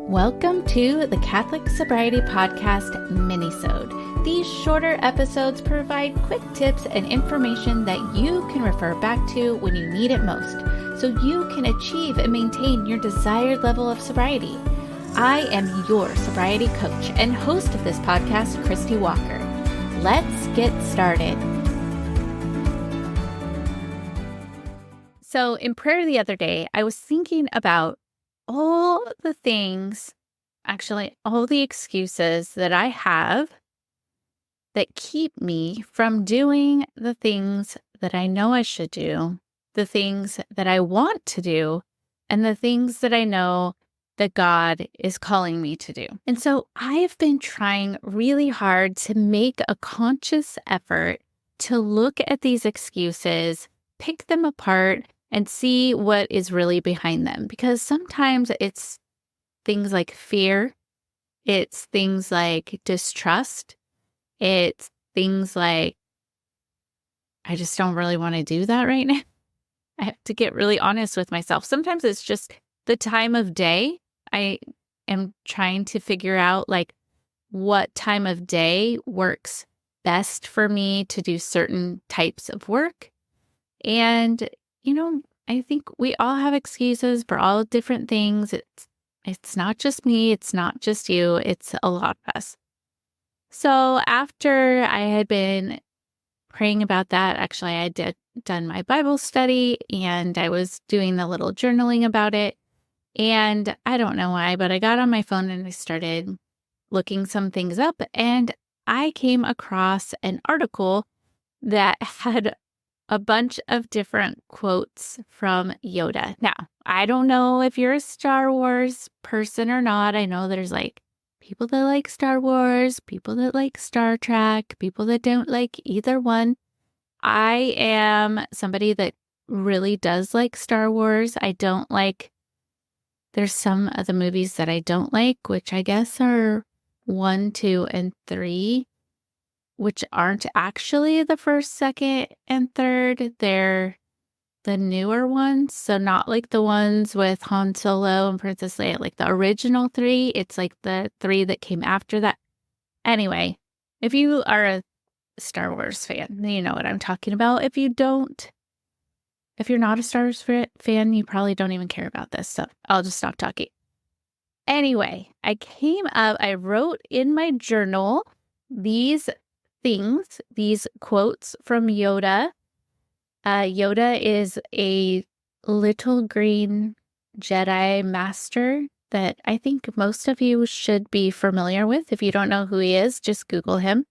Welcome to the Catholic Sobriety Podcast MINISODE. These shorter episodes provide quick tips and information that you can refer back to when you need it most, so you can achieve and maintain your desired level of sobriety. I am your sobriety coach and host of this podcast, Christie Walker. Let's get started. So in prayer the other day, I was thinking about all the things, actually all the excuses that I have that keep me from doing the things that I know I should do, the things that I want to do, and the things that I know that God is calling me to do. And so I have been trying really hard to make a conscious effort to look at these excuses, pick them apart, and see what is really behind them. Because sometimes it's things like fear, it's things like distrust, it's things like, I just don't really want to do that right now. I have to get really honest with myself. Sometimes it's just the time of day. I am trying to figure out what time of day works best for me to do certain types of work. And I think we all have excuses for all different things. It's not just me. It's not just you. It's a lot of us. So after I had been praying about that, actually I had done my Bible study and I was doing the little journaling about it. And I don't know why, but I got on my phone and I started looking some things up. And I came across an article that had a bunch of different quotes from Yoda. Now, I don't know if you're a Star Wars person or not. I know there's people that like Star Wars, people that like Star Trek, people that don't like either one. I am somebody that really does like Star Wars. There's some of the movies that I don't like, which I guess are 1, 2, and 3. Which aren't actually the first, second, and third. They're the newer ones. So not like the ones with Han Solo and Princess Leia, like the original 3. It's like the 3 that came after that. Anyway, if you are a Star Wars fan, you know what I'm talking about. If you're not a Star Wars fan, you probably don't even care about this. So I'll just stop talking. Anyway, I wrote in my journal these quotes from Yoda. Yoda is a little green Jedi master that I think most of you should be familiar with. If you don't know who he is, just Google him.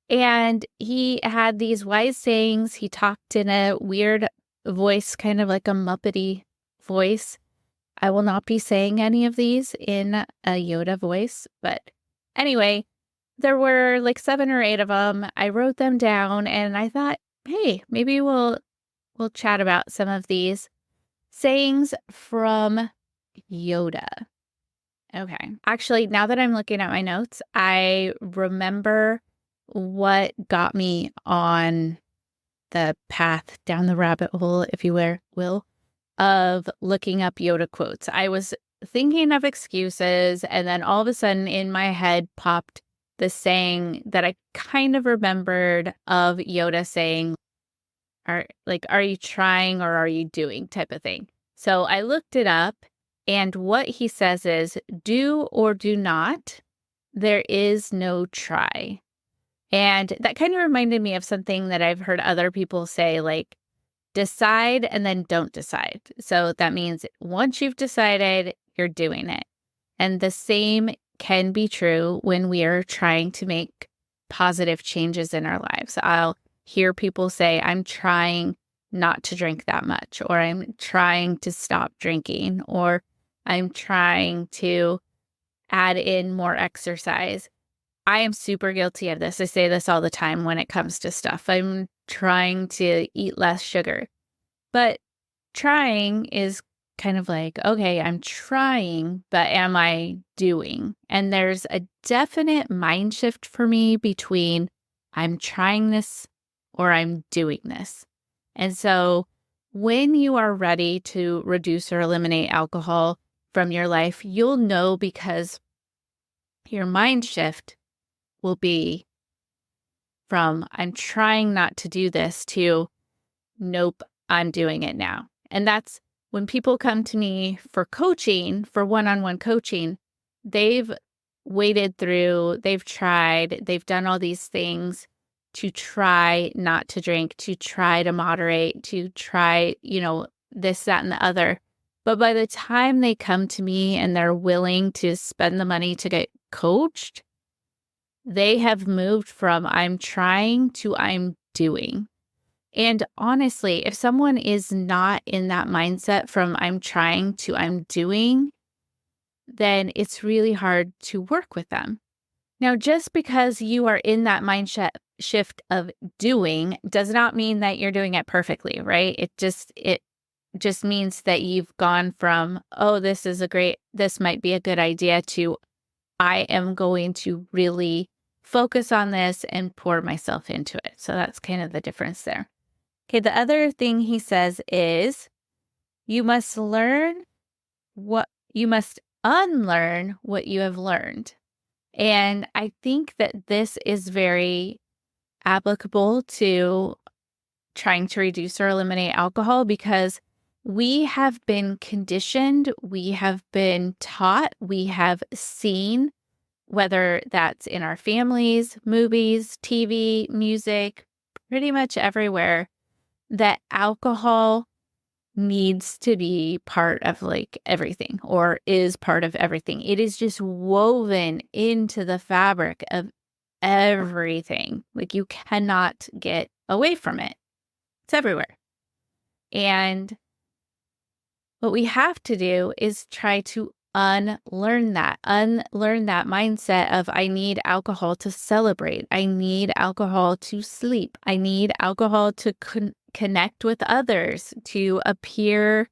And he had these wise sayings. He talked in a weird voice, kind of like a Muppety voice. I will not be saying any of these in a Yoda voice, but anyway, there were 7 or 8 of them. I wrote them down and I thought, hey, maybe we'll chat about some of these sayings from Yoda. Okay. Actually, now that I'm looking at my notes, I remember what got me on the path down the rabbit hole, if you will, of looking up Yoda quotes. I was thinking of excuses and then all of a sudden in my head popped the saying that I kind of remembered of Yoda saying, are you trying or are you doing type of thing. So I looked it up and what he says is, do or do not, there is no try. And that kind of reminded me of something that I've heard other people say, decide and then don't decide. So that means once you've decided, you're doing it. And the same can be true when we are trying to make positive changes in our lives. I'll hear people say, I'm trying not to drink that much, or I'm trying to stop drinking, or I'm trying to add in more exercise. I am super guilty of this. I say this all the time when it comes to stuff. I'm trying to eat less sugar. But trying is kind of okay, I'm trying, but am I doing? And there's a definite mind shift for me between I'm trying this or I'm doing this. And so when you are ready to reduce or eliminate alcohol, from your life, you'll know because your mind shift will be from I'm trying not to do this to nope, I'm doing it now. And that's when people come to me for coaching, for one-on-one coaching, they've waded through, they've tried, they've done all these things to try not to drink, to try to moderate, to try, this, that, and the other. But by the time they come to me and they're willing to spend the money to get coached, they have moved from I'm trying to I'm doing. And honestly, if someone is not in that mindset from I'm trying to I'm doing, then it's really hard to work with them. Now, just because you are in that mindset shift of doing does not mean that you're doing it perfectly, right? It just means that you've gone from, oh, this might be a good idea to I am going to really focus on this and pour myself into it. So that's kind of the difference there. Okay, the other thing he says is you must unlearn what you have learned. And I think that this is very applicable to trying to reduce or eliminate alcohol because we have been conditioned, we have been taught, we have seen, whether that's in our families, movies, TV, music, pretty much everywhere, that alcohol needs to be part of everything or is part of everything. It is just woven into the fabric of everything. You cannot get away from it. It's everywhere. And what we have to do is try to unlearn that mindset of I need alcohol to celebrate. I need alcohol to sleep. I need alcohol to connect with others, to appear,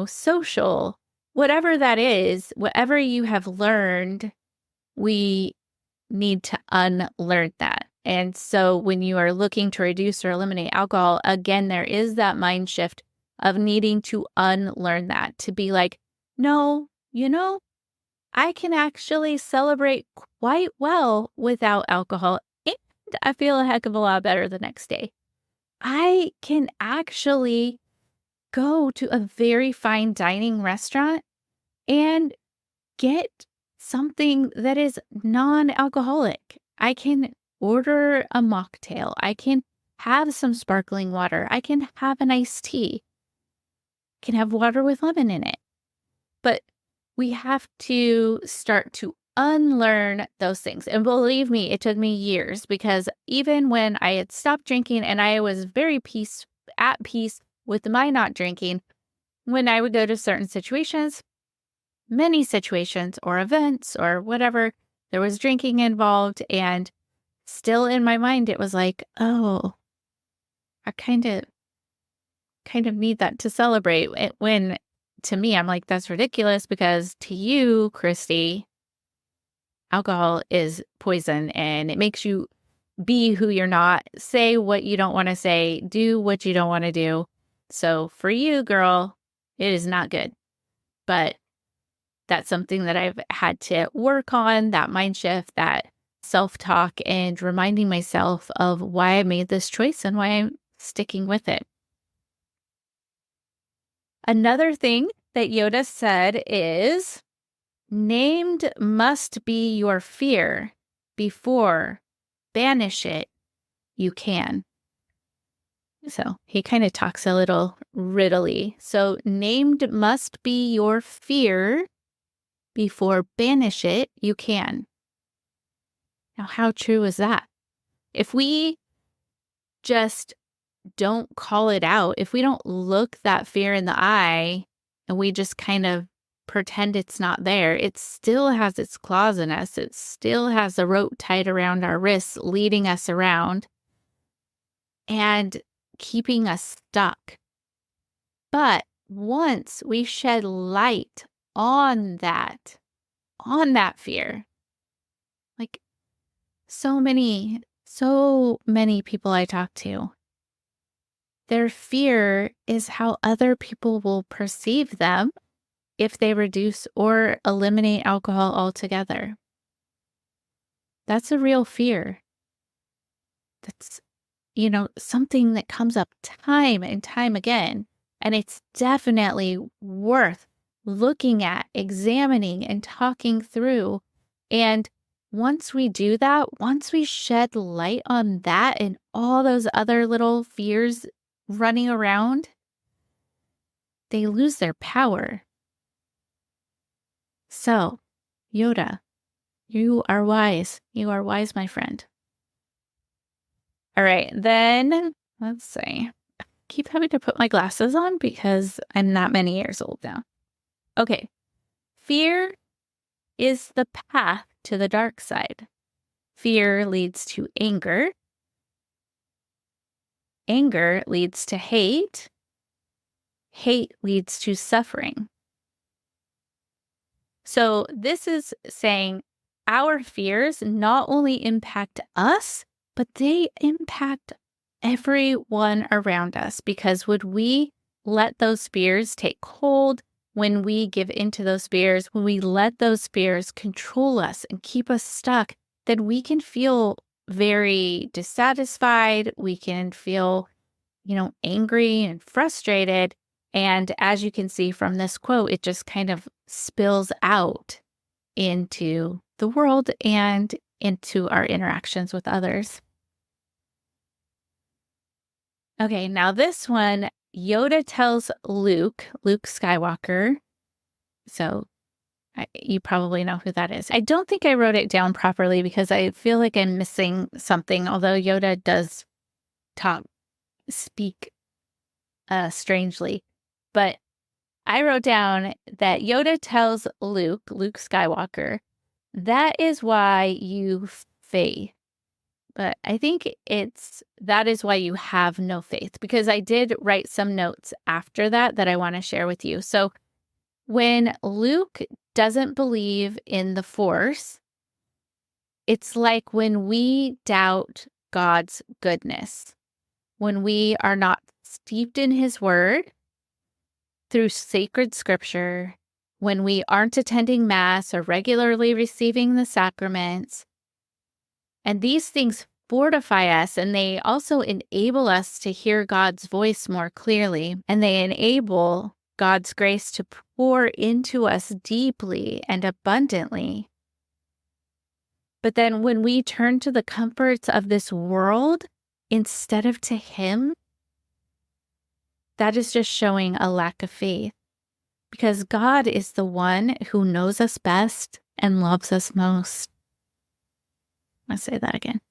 social, whatever that is, whatever you have learned, we need to unlearn that. And so when you are looking to reduce or eliminate alcohol, again, there is that mind shift of needing to unlearn that, to be like, no, I can actually celebrate quite well without alcohol, and I feel a heck of a lot better the next day. I can actually go to a very fine dining restaurant and get something that is non-alcoholic. I can order a mocktail. I can have some sparkling water. I can have an iced tea. I can have water with lemon in it. But we have to start to unlearn those things. And believe me, it took me years because even when I had stopped drinking and I was very at peace with my not drinking, when I would go to certain situations, many situations or events or whatever, there was drinking involved. And still in my mind, it was like, oh, I kind of need that to celebrate. When to me, I'm like, that's ridiculous because to you, Christie, alcohol is poison and it makes you be who you're not, say what you don't want to say, do what you don't want to do. So for you, girl, it is not good. But that's something that I've had to work on, that mind shift, that self-talk, and reminding myself of why I made this choice and why I'm sticking with it. Another thing that Yoda said is, named must be your fear before banish it you can. So he kind of talks a little riddly. So named must be your fear before banish it you can. Now, how true is that? If we just don't call it out, if we don't look that fear in the eye and we just kind of pretend it's not there, it still has its claws in us. It still has a rope tied around our wrists, leading us around and keeping us stuck. But once we shed light on that fear, like so many people I talk to, their fear is how other people will perceive them if they reduce or eliminate alcohol altogether. That's a real fear. That's, something that comes up time and time again. And it's definitely worth looking at, examining, and talking through. And once we do that, once we shed light on that and all those other little fears running around, they lose their power. So, Yoda, you are wise. You are wise, my friend. All right, then let's see. I keep having to put my glasses on because I'm that many years old now. Okay. Fear is the path to the dark side. Fear leads to anger. Anger leads to hate. Hate leads to suffering. So this is saying our fears not only impact us, but they impact everyone around us, because when we let those fears take hold, when we give into those fears, when we let those fears control us and keep us stuck, then we can feel very dissatisfied. We can feel, angry and frustrated. And as you can see from this quote, it just kind of spills out into the world and into our interactions with others. Okay, now this one, Yoda tells Luke Skywalker. So you probably know who that is. I don't think I wrote it down properly because I feel like I'm missing something, although Yoda does speak strangely. But I wrote down that Yoda tells Luke Skywalker, that is why you faith. But I think that is why you have no faith, because I did write some notes after that I want to share with you. So when Luke doesn't believe in the Force, it's like when we doubt God's goodness, when we are not steeped in His Word through sacred scripture, when we aren't attending Mass or regularly receiving the sacraments. And these things fortify us, and they also enable us to hear God's voice more clearly, and they enable God's grace to pour into us deeply and abundantly. But then when we turn to the comforts of this world instead of to Him, that is just showing a lack of faith, because God is the one who knows us best and loves us most. I'll say that again.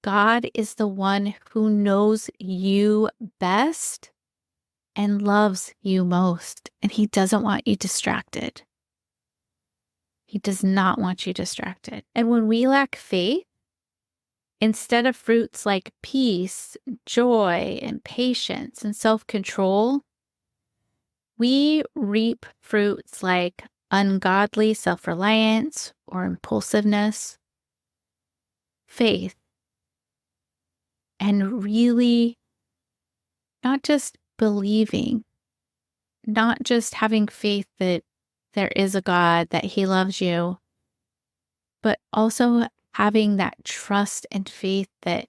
God is the one who knows you best and loves you most, and He doesn't want you distracted. He does not want you distracted. And when we lack faith, instead of fruits like peace, joy, and patience and self-control, we reap fruits like ungodly self-reliance or impulsiveness. Faith, and really not just believing, not just having faith that there is a God, that He loves you, but also having that trust and faith that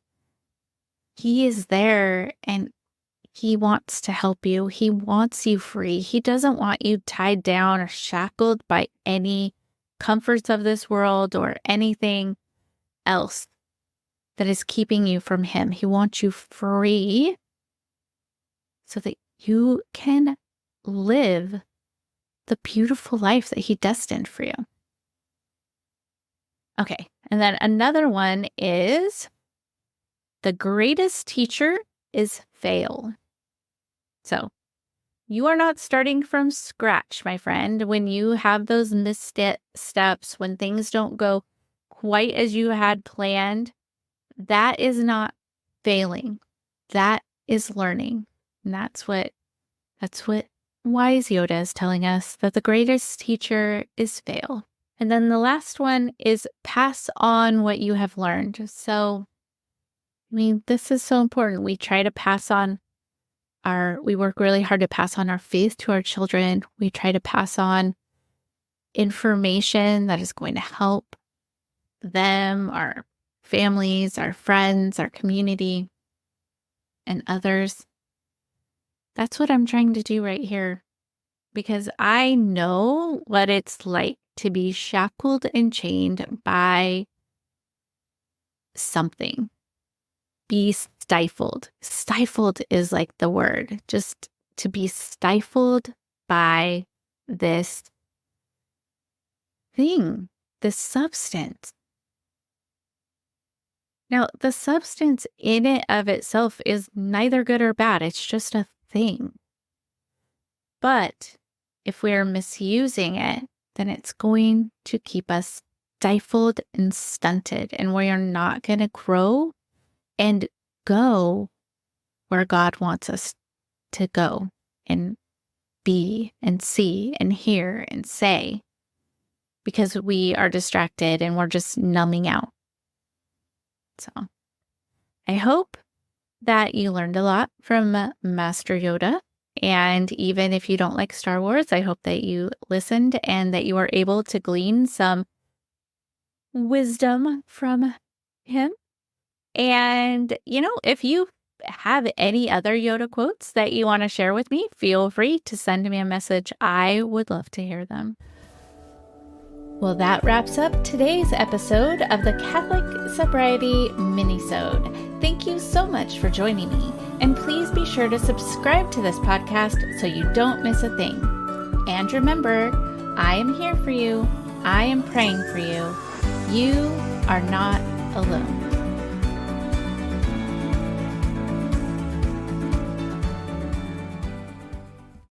He is there and He wants to help you. He wants you free. He doesn't want you tied down or shackled by any comforts of this world or anything else that is keeping you from Him. He wants you free so that you can live the beautiful life that He destined for you. Okay, and then another one is the greatest teacher is fail. So you are not starting from scratch, my friend. When you have those missteps, when things don't go quite as you had planned, that is not failing. That is learning. And that's what wise Yoda is telling us, that the greatest teacher is fail. And then the last one is pass on what you have learned. So, this is so important. We try to pass on we work really hard to pass on our faith to our children. We try to pass on information that is going to help them, our families, our friends, our community, and others. That's what I'm trying to do right here, because I know what it's like to be shackled and chained by something. Be stifled. Stifled is like the word. Just to be stifled by this thing, this substance. Now, the substance in it of itself is neither good or bad. It's just a thing. But if we're misusing it, then it's going to keep us stifled and stunted, and we are not going to grow and go where God wants us to go and be and see and hear and say, because we are distracted and we're just numbing out. So I hope that you learned a lot from Master Yoda. And even if you don't like Star Wars, I hope that you listened and that you were able to glean some wisdom from him. And, if you have any other Yoda quotes that you want to share with me, feel free to send me a message. I would love to hear them. Well, that wraps up today's episode of the Catholic Sobriety Minisode. Thank you so much for joining me, and please be sure to subscribe to this podcast so you don't miss a thing. And remember, I am here for you. I am praying for you. You are not alone.